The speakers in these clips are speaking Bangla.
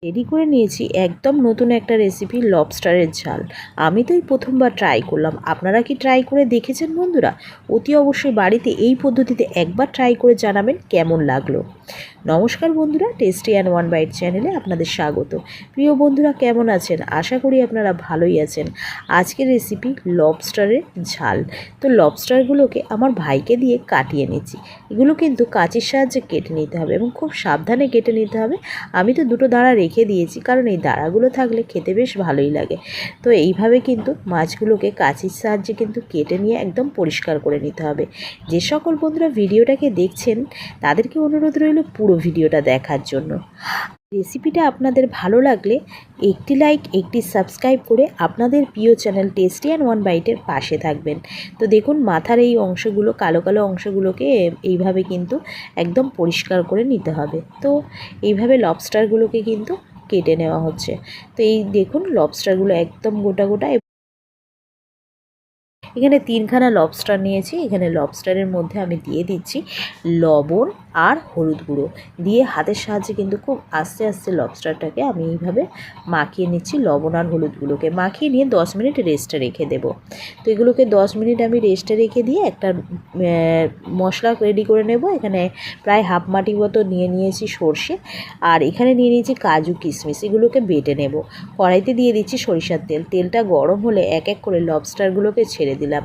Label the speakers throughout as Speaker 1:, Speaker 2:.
Speaker 1: রেডি করে নিয়েছি একদম নতুন একটা রেসিপি, লবস্টারের ঝাল। আমি তো এই প্রথমবার ট্রাই করলাম, আপনারা কি ট্রাই করে দেখেছেন বন্ধুরা? অতি অবশ্যই বাড়িতে এই পদ্ধতিতে একবার ট্রাই করে জানাবেন কেমন লাগলো। নমস্কার বন্ধুরা, টেস্টি অ্যান্ড ওয়ান বাইট চ্যানেলে আপনাদের স্বাগত। প্রিয় বন্ধুরা, কেমন আছেন? আশা করি আপনারা ভালোই আছেন। আজকের রেসিপি লবস্টারের ঝাল। তো লবস্টারগুলোকে আমার ভাইকে দিয়ে কাটিয়ে নিচ্ছি। এগুলো কিন্তু কাঁচির সাহায্যে কেটে নিতে হবে এবং খুব সাবধানে কেটে নিতে হবে। আমি তো দুটো দাঁড়া রেখে দিয়েছি, কারণ এই দাঁড়াগুলো থাকলে খেতে বেশ ভালোই লাগে। তো এইভাবে কিন্তু মাছগুলোকে কাঁচির সাহায্যে কিন্তু কেটে নিয়ে একদম পরিষ্কার করে নিতে হবে। যে সকল বন্ধুরা ভিডিওটাকে দেখছেন তাদেরকে অনুরোধ রইল পুরো ভিডিওটা দেখার জন্য। রেসিপিটা আপনাদের ভালো লাগলে একটি লাইক, একটি সাবস্ক্রাইব করে আপনাদের প্রিয় চ্যানেল টেস্টি অ্যান্ড ওয়ান বাইটের পাশে থাকবেন। তো দেখুন, মাথার এই অংশগুলো, কালো কালো অংশগুলোকে এইভাবে কিন্তু একদম পরিষ্কার করে নিতে হবে। তো এইভাবে লবস্টারগুলোকে কিন্তু কেটে নেওয়া হচ্ছে। তো এই দেখুন, লবস্টারগুলো একদম গোটা গোটা। এখানে 3খানা লবস্টার নিয়েছি। এখানে লবস্টারের মধ্যে আমি দিয়ে দিচ্ছি লবণ আর হলুদ গুঁড়ো দিয়ে হাতের সাহায্যে কিন্তু খুব আস্তে আস্তে লবস্টারটাকে আমি এইভাবে মাখিয়ে নিচ্ছি। লবণ আর হলুদগুলোকে মাখিয়ে নিয়ে 10 মিনিট রেস্টে রেখে দেব। তো এগুলোকে 10 মিনিট আমি রেস্টে রেখে দিয়ে একটা মশলা রেডি করে নেব। এখানে প্রায় হাফ মাটি মতো নিয়ে নিয়েছি সর্ষে, আর এখানে নিয়ে নিয়েছি কাজু কিশমিশ। এগুলোকে বেটে নেব। কড়াইতে দিয়ে দিচ্ছি সরিষার তেল। তেলটা গরম হলে এক এক করে লবস্টারগুলোকে ছেড়ে দিলাম।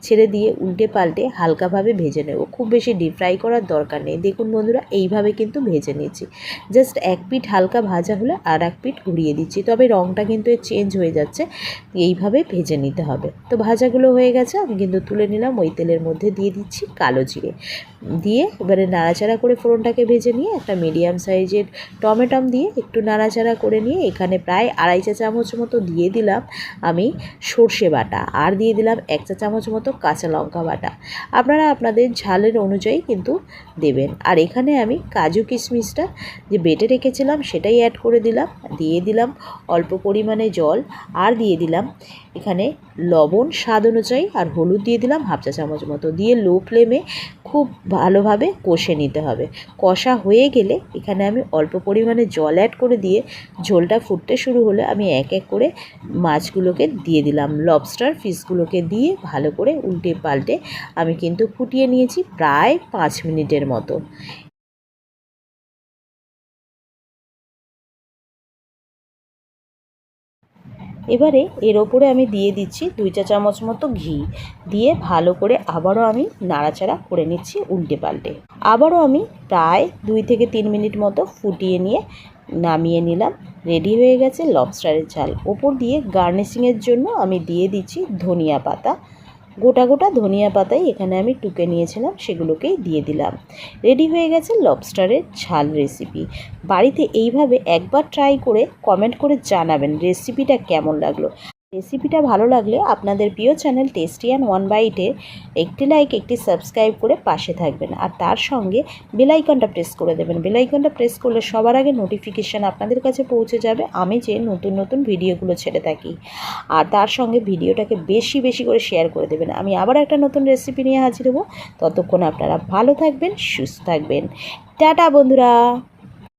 Speaker 1: ছেড়ে দিয়ে উল্টে পাল্টে হালকাভাবে ভেজে নেব। খুব বেশি ডিপ ফ্রাই করার দরকার নেই। দেখুন বন্ধুরা, এইভাবে কিন্তু ভেজে নিচ্ছি। জাস্ট এক পিঠ হালকা ভাজা হলে আর এক পিঠ ঘুরিয়ে দিচ্ছি, তবে রঙটা কিন্তু চেঞ্জ হয়ে যাচ্ছে। এইভাবে ভেজে নিতে হবে। তো ভাজাগুলো হয়ে গেছে, আমি কিন্তু তুলে নিলাম। ওই তেলের মধ্যে দিয়ে দিচ্ছি কালো জিরে, দিয়ে এবারে নাড়াচাড়া করে ফোড়নটাকে ভেজে নিয়ে একটা মিডিয়াম সাইজের টমেটম দিয়ে একটু নাড়াচাড়া করে নিয়ে এখানে প্রায় 2.5 চা চামচ মতো দিয়ে দিলাম আমি সর্ষে বাটা, আর দিয়ে দিলাম 1 চা চামচ মতো কাঁচা লঙ্কা বাটা। আপনারা আপনাদের ঝালের অনুযায়ী কিন্তু দেবেন। আর এখানে আমি কাজু কিশমিশটা যে বেটে রেখেছিলাম সেটাই অ্যাড করে দিলাম। দিয়ে দিলাম অল্প পরিমাণে জল, আর দিয়ে দিলাম এখানে লবণ স্বাদ অনুযায়ী, আর হলুদ দিয়ে দিলাম হাফ চা চামচ মতো। দিয়ে লো ফ্লেমে খুব ভালোভাবে কষে নিতে হবে। কষা হয়ে গেলে এখানে আমি অল্প পরিমাণে জল অ্যাড করে দিয়ে ঝোলটা ফুটতে শুরু হলে আমি এক এক করে মাছগুলোকে দিয়ে দিলাম। লবস্টার পিসগুলোকে দিয়ে ভালো করে উল্টে পাল্টে আমি কিন্তু ফুটিয়ে নিয়েছি প্রায় 5 মিনিটের মতো। এবারে এর ওপরে আমি দিয়ে দিচ্ছি 2 চা চামচ মতো ঘি। দিয়ে ভালো করে আবারও আমি নাড়াচাড়া করে নিচ্ছি উল্টে পাল্টে। আবারও আমি প্রায় 2 থেকে 3 মিনিট মতো ফুটিয়ে নিয়ে নামিয়ে নিলাম। রেডি হয়ে গেছে লবস্টারের ঝাল। ওপর দিয়ে গার্নিশিংয়ের জন্য আমি দিয়ে দিচ্ছি ধনিয়া পাতা। গোটা গোটা ধনিয়া পাতাই এখানে আমি টুকে নিয়েছিলাম, সেগুলোকেই দিয়ে দিলাম। রেডি হয়ে গেছে লবস্টারের ঝাল রেসিপি। বাড়িতে এইভাবে একবার ট্রাই করে কমেন্ট করে জানাবেন রেসিপিটা কেমন লাগলো। রেসিপিটা ভালো লাগলে আপনাদের প্রিয় চ্যানেল টেস্টি অ্যান্ড ওয়ান বাইটে একটি লাইক, একটি সাবস্ক্রাইব করে পাশে থাকবেন, আর তার সঙ্গে বেল আইকনটা প্রেস করে দেবেন। বেল আইকনটা প্রেস করলে সবার আগে নোটিফিকেশান আপনাদের কাছে পৌঁছে যাবে আমি যে নতুন নতুন ভিডিওগুলো ছেড়ে থাকি। আর তার সঙ্গে ভিডিওটাকে বেশি বেশি করে শেয়ার করে দেবেন। আমি আবার একটা নতুন রেসিপি নিয়ে হাজির হব। ততক্ষণ আপনারা ভালো থাকবেন, সুস্থ থাকবেন। টাটা বন্ধুরা।